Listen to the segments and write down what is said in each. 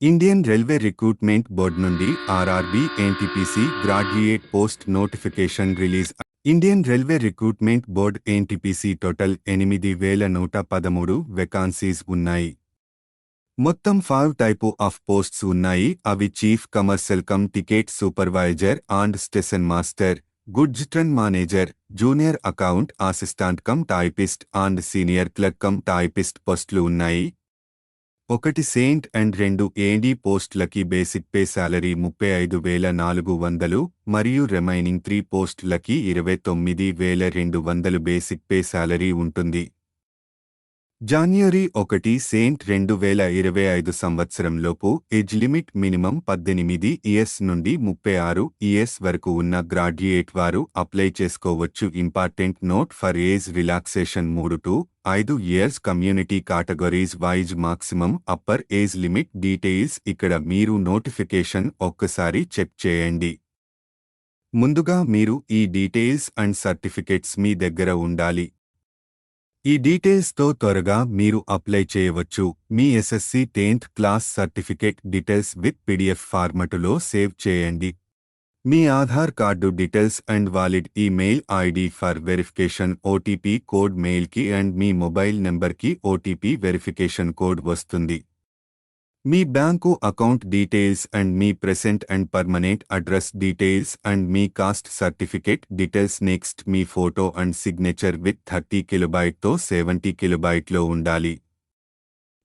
Indian railway recruitment board నుండి RRB NTPC graduate post notification release. Indian railway recruitment board NTPC total 8113 వేకాన్సీస్ ఉన్నాయి. మొత్తం 5 type of posts ఉన్నాయి. అవి chief commercial come ticket supervisor and station master, goods train manager, junior account assistant cum typist and senior clerk cum typist పోస్టులు ఉన్నాయి. 1 Saint and 2 ఏడీ పోస్టులకి basic pay salary 35,400 మరియు remaining 3 పోస్టులకి 29,200 basic pay salary ఉంటుంది. జనవరి 1 Saint 2025 సంవత్సరంలోపు age limit minimum 18 years నుండి 36 years వరకు ఉన్న గ్రాడ్యుయేట్ వారు అప్లై చేసుకోవచ్చు. Important note for age relaxation 3 to 5 years community categories wise maximum upper age limit details ఇక్కడ మీరు నోటిఫికేషన్ ఒక్కసారి చెక్ చేయండి. ముందుగా మీరు ఈ డీటెయిల్స్ అండ్ సర్టిఫికెట్స్ మీ దగ్గర ఉండాలి. ఈ డీటెయిల్స్తో త్వరగా మీరు అప్లై చేయవచ్చు. మీ SSC 10th class certificate details with PDF ఫార్మటులో సేవ్ చేయండి. మీ Aadhaar card details and valid email ID for verification, OTP code మెయిల్కి అండ్ మీ మొబైల్ నెంబర్కి ఓటీపీ వెరిఫికేషన్ కోడ్ వస్తుంది. మీ బ్యాంకు అకౌంట్ డీటెయిల్స్ అండ్ మీ present and permanent address details and మీ కాస్ట్ సర్టిఫికేట్ డీటెయిల్స్. నెక్స్ట్ మీ photo and signature with 30 KB తో 70 KB ఉండాలి.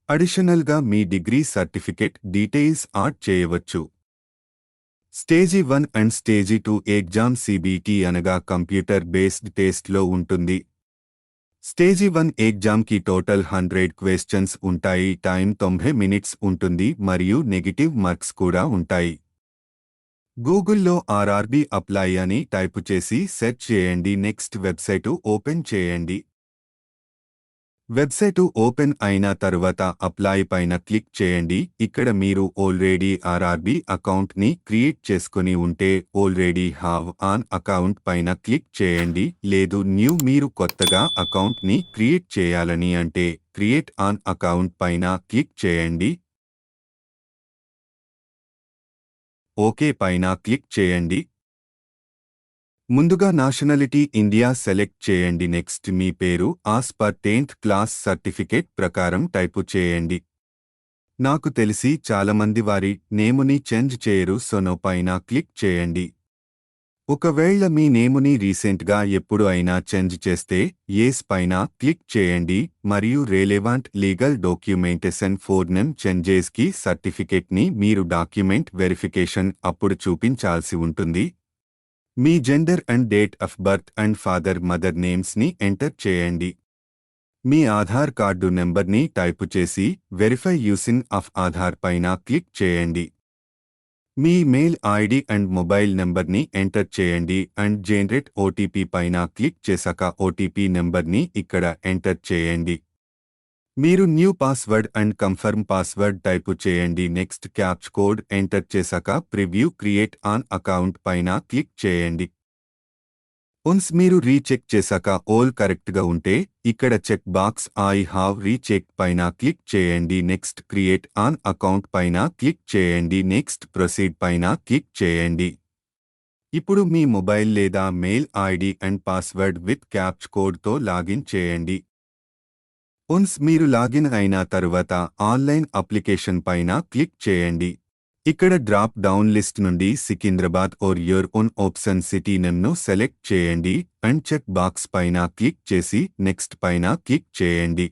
అడిషనల్గా మీ డిగ్రీ సర్టిఫికేట్ డీటెయిల్స్ యాడ్ చేయవచ్చు. Stage 1 and stage 2 exam CBT అనగా కంప్యూటర్ బేస్డ్ టెస్ట్లో ఉంటుంది. స్టేజీ 1 ఎగ్జామ్కి టోటల్ 100 క్వశ్చన్స్ ఉంటాయి. టైం 90 మినిట్స్ ఉంటుంది మరియు నెగటివ్ మార్క్స్ కూడా ఉంటాయి. గూగుల్లో ఆర్ఆర్బీ అప్లై అని టైపు చేసి సెర్చ్ చేయండి. నెక్స్ట్ వెబ్సైటు ఓపెన్ చేయండి. వెబ్సైటు ఓపెన్ అయిన తరువాత అప్లై పైన క్లిక్ చేయండి. ఇక్కడ మీరు ఆల్రెడీ ఆర్ఆర్బీ అకౌంట్ని క్రియేట్ చేసుకుని ఉంటే ఆల్రెడీ హ్యావ్ ఆన్ అకౌంట్ పైన క్లిక్ చేయండి. లేదు న్యూ మీరు కొత్తగా అకౌంట్ని క్రియేట్ చేయాలని అంటే క్రియేట్ ఆన్ అకౌంట్ పైన క్లిక్ చేయండి. ఓకే పైన క్లిక్ చేయండి. ముందుగా నేషనాలిటీ ఇండియా సెలెక్ట్ చేయండి. నెక్స్ట్ మీ పేరు ఆస్ పర్ 10th క్లాస్ సర్టిఫికేట్ ప్రకారం టైపు చేయండి. నాకు తెలిసి చాలామంది వారి నేముని చేంజ్ చేయరు, సో నో పైన క్లిక్ చేయండి. ఒకవేళ మీ నేముని రీసెంట్గా ఎప్పుడు అయినా చేంజ్ చేస్తే ఎస్ పైన క్లిక్ చేయండి మరియు relevant legal documentation for name చేంజెస్కి సర్టిఫికేట్ని మీరు డాక్యుమెంట్ వెరిఫికేషన్ అప్పుడు చూపించాల్సి ఉంటుంది. మీ gender and date of birth and father mother నేమ్స్ని ఎంటర్ చేయండి. మీ ఆధార్ కార్డు నెంబర్ని టైపు చేసి వెరిఫై యూసింగ్ ఆఫ్ ఆధార్ పైన క్లిక్ చేయండి. మీ మెయిల్ ఐడి అండ్ మొబైల్ నెంబర్ని ఎంటర్ చేయండి అండ్ జనరేట్ ఓటీపీ పైన క్లిక్ చేశాక ఓటీపీ నెంబర్ని ఇక్కడ ఎంటర్ చేయండి. మీరు new password and confirm password type చేయండి. నెక్స్ట్ క్యాప్చ్ కోడ్ ఎంటర్ చేశాక ప్రివ్యూ క్రియేట్ ఆన్ అకౌంట్ పైన క్లిక్ చేయండి. వన్స్ మీరు రీచెక్ చేశాక ఆల్ కరెక్ట్గా ఉంటే ఇక్కడ check box I have recheck పైన క్లిక్ చేయండి. నెక్స్ట్ క్రియేట్ ఆన్ అకౌంట్ పైన క్లిక్ చేయండి. నెక్స్ట్ ప్రొసీడ్ పైన క్లిక్ చేయండి. ఇప్పుడు మీ మొబైల్ లేదా mail ID and password with captcha కోడ్తో లాగిన్ చేయండి. వన్స్ మీరు లాగిన్ అయిన తరువాత ఆన్లైన్ అప్లికేషన్ పైన క్లిక్ చేయండి. ఇక్కడ డ్రాప్ డౌన్ లిస్ట్ నుండి Secunderabad or your own option city నేమ్ను సెలెక్ట్ చేయండి అండ్ చెక్ బాక్స్ పైన క్లిక్ చేసి నెక్స్ట్ పైన క్లిక్ చేయండి.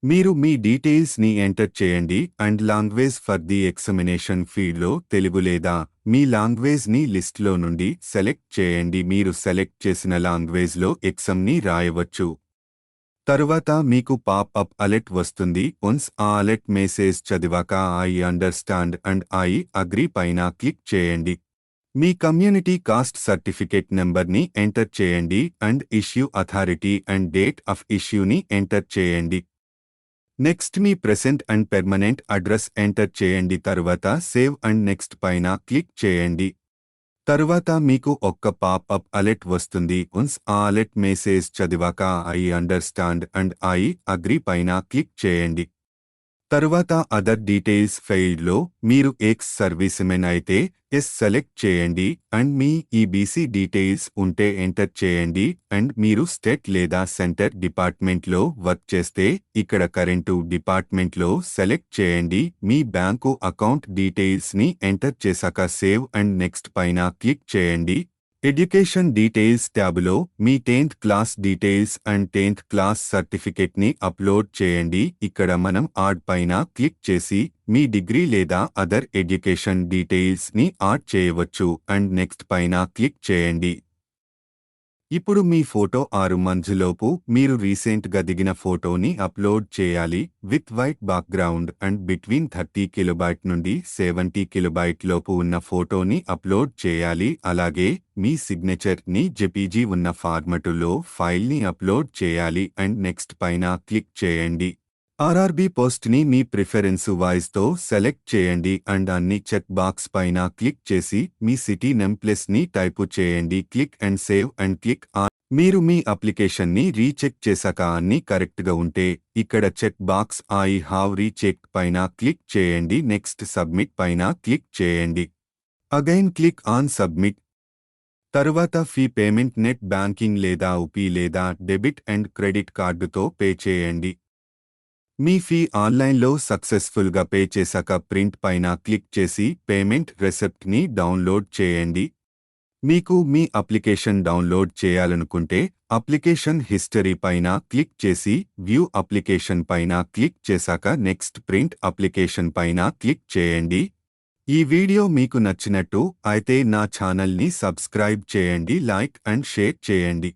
మీరు మీ డీటెయిల్స్ని ఎంటర్ చేయండి and language for the examination ఫీల్డ్లో తెలుగు లేదా మీ లాంగ్వేజ్ని లిస్ట్లో నుండి సెలెక్ట్ చేయండి. మీరు సెలెక్ట్ చేసిన లాంగ్వేజ్లో ఎగ్జామ్ని రాయవచ్చు. తరువాత మీకు పాప్ అప్ అలర్ట్ వస్తుంది. వన్స్ ఆ అలర్ట్ మెసేజ్ చదివాక I understand and I agree పైన క్లిక్ చేయండి. మీ కమ్యూనిటీ కాస్ట్ సర్టిఫికేట్ నెంబర్ని ఎంటర్ చేయండి and issue authority and date of ఇష్యూని ఎంటర్ చేయండి. నెక్స్ట్ మీ present and permanent address enter చేయండి. తరువాత సేవ్ అండ్ నెక్స్ట్ పైన క్లిక్ చేయండి. తరువాత మీకు ఒక్క పాప్-అప్ అలర్ట్ వస్తుంది. వన్స్ ఆ అలర్ట్ మెసేజ్ చదివాక I understand and I agree పైన క్లిక్ చేయండి. తరువాత అదర్ డీటెయిల్స్ ఫీల్డ్లో మీరు ఎక్స్ సర్వీస్మెన్ అయితే ఎస్ సెలెక్ట్ చేయండి అండ్ మీ ఈబీసీ డీటెయిల్స్ ఉంటే ఎంటర్ చేయండి అండ్ మీరు స్టేట్ లేదా సెంటర్ డిపార్ట్మెంట్లో వర్క్ చేస్తే ఇక్కడ కరెంటు డిపార్ట్మెంట్లో సెలెక్ట్ చేయండి మీ బ్యాంకు అకౌంట్ డీటెయిల్స్ని ఎంటర్ చేశాక సేవ్ అండ్ నెక్స్ట్ పైన క్లిక్ చేయండి. ఎడ్యుకేషన్ డీటెయిల్స్ ట్యాబులో మీ 10th class details and 10th class సర్టిఫికెట్ని అప్లోడ్ చేయండి. ఇక్కడ మనం యాడ్ పైన క్లిక్ చేసి మీ డిగ్రీ లేదా అదర్ ఎడ్యుకేషన్ డీటెయిల్స్ని యాడ్ చేయవచ్చు అండ్ నెక్స్ట్ పైన క్లిక్ చేయండి. ఇప్పుడు మీ ఫోటో 6 మంత్స్లోపు మీరు రీసెంట్గా దిగిన ఫోటోని అప్లోడ్ చేయాలి with white background and between 30 KB నుండి 70 KB లోపు ఉన్న ఫోటోని అప్లోడ్ చేయాలి. అలాగే మీ సిగ్నేచర్ని జెపీజీ ఉన్న ఫార్మటులో ఫైల్ని అప్లోడ్ చేయాలి అండ్ నెక్స్ట్ పైన క్లిక్ చేయండి. ఆర్ఆర్బీ పోస్ట్ని మీ ప్రిఫరెన్స్ వాయిస్తో సెలెక్ట్ చేయండి అండ్ అన్ని చెక్ బాక్స్ పైన క్లిక్ చేసి మీ సిటీ నెంప్లెస్ని టైపు చేయండి. Click and save and click on. మీరు మీ అప్లికేషన్ని రీచెక్ చేశాక అన్ని కరెక్ట్గా ఉంటే ఇక్కడ check box I have recheck పైన క్లిక్ చేయండి. నెక్స్ట్ సబ్మిట్ పైన క్లిక్ చేయండి. Again click on submit. తరువాత ఫీ పేమెంట్ నెట్ బ్యాంకింగ్ లేదా యూపీ లేదా డెబిట్ అండ్ క్రెడిట్ కార్డుతో పే చేయండి. మీ ఫీ ఆన్లైన్లో సక్సెస్ఫుల్గా పే చేశాక ప్రింట్ పైన క్లిక్ చేసి పేమెంట్ రిసిప్ట్ని డౌన్లోడ్ చేయండి. మీకు మీ అప్లికేషన్ డౌన్లోడ్ చేయాలనుకుంటే అప్లికేషన్ హిస్టరీ పైన క్లిక్ చేసి వ్యూ అప్లికేషన్ పైన క్లిక్ చేశాక నెక్స్ట్ ప్రింట్ అప్లికేషన్ పైన క్లిక్ చేయండి. ఈ వీడియో మీకు నచ్చినట్టు అయితే నా ఛానల్ని సబ్స్క్రైబ్ చేయండి, లైక్ అండ్ షేర్ చేయండి.